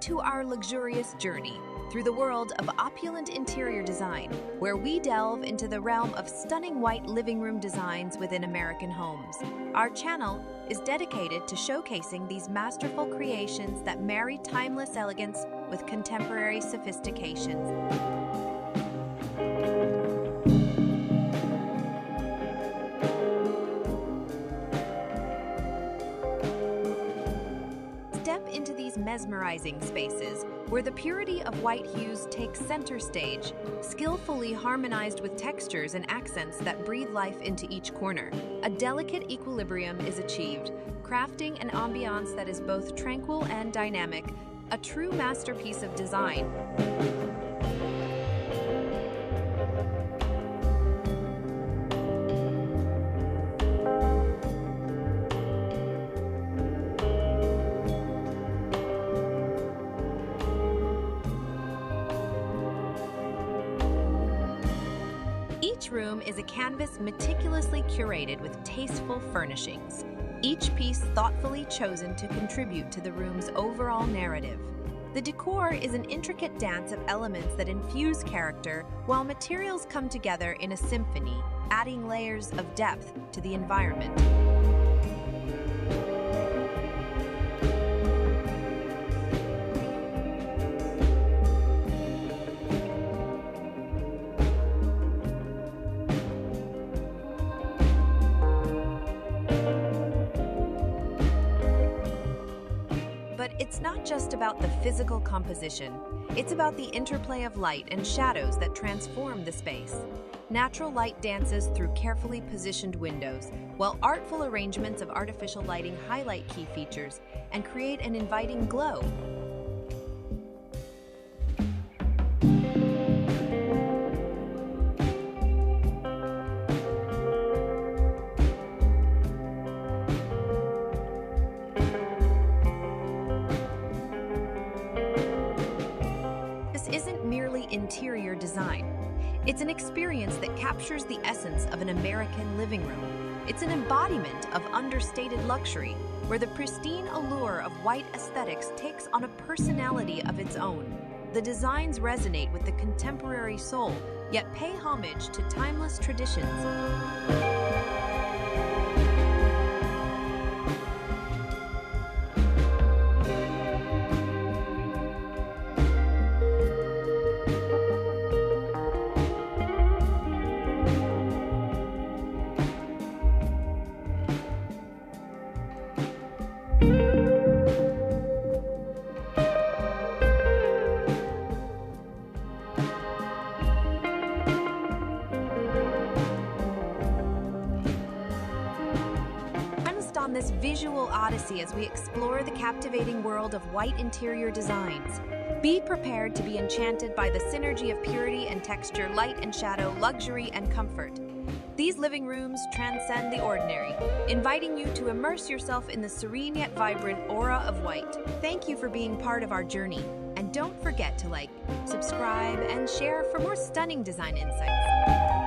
to our luxurious journey through the world of opulent interior design, where we delve into the realm of stunning white living room designs within American homes. Our channel is dedicated to showcasing these masterful creations that marry timeless elegance with contemporary sophistication. Step into these mesmerizing spaces where the purity of white hues takes center stage, skillfully harmonized with textures and accents that breathe life into each corner. A delicate equilibrium is achieved, crafting an ambiance that is both tranquil and dynamic, a true masterpiece of design. Each room is a canvas meticulously curated with tasteful furnishings, each piece thoughtfully chosen to contribute to the room's overall narrative. The decor is an intricate dance of elements that infuse character, while materials come together in a symphony, adding layers of depth to the environment. But it's not just about the physical composition. It's about the interplay of light and shadows that transform the space. Natural light dances through carefully positioned windows, while artful arrangements of artificial lighting highlight key features and create an inviting glow. Isn't merely interior design. It's an experience that captures the essence of an American living room. It's an embodiment of understated luxury, where the pristine allure of white aesthetics takes on a personality of its own. The designs resonate with the contemporary soul, yet pay homage to timeless traditions. On this visual odyssey as we explore the captivating world of white interior designs. Be prepared to be enchanted by the synergy of purity and texture, light and shadow, luxury and comfort. These living rooms transcend the ordinary, inviting you to immerse yourself in the serene yet vibrant aura of white. Thank you for being part of our journey, and don't forget to like, subscribe, and share for more stunning design insights.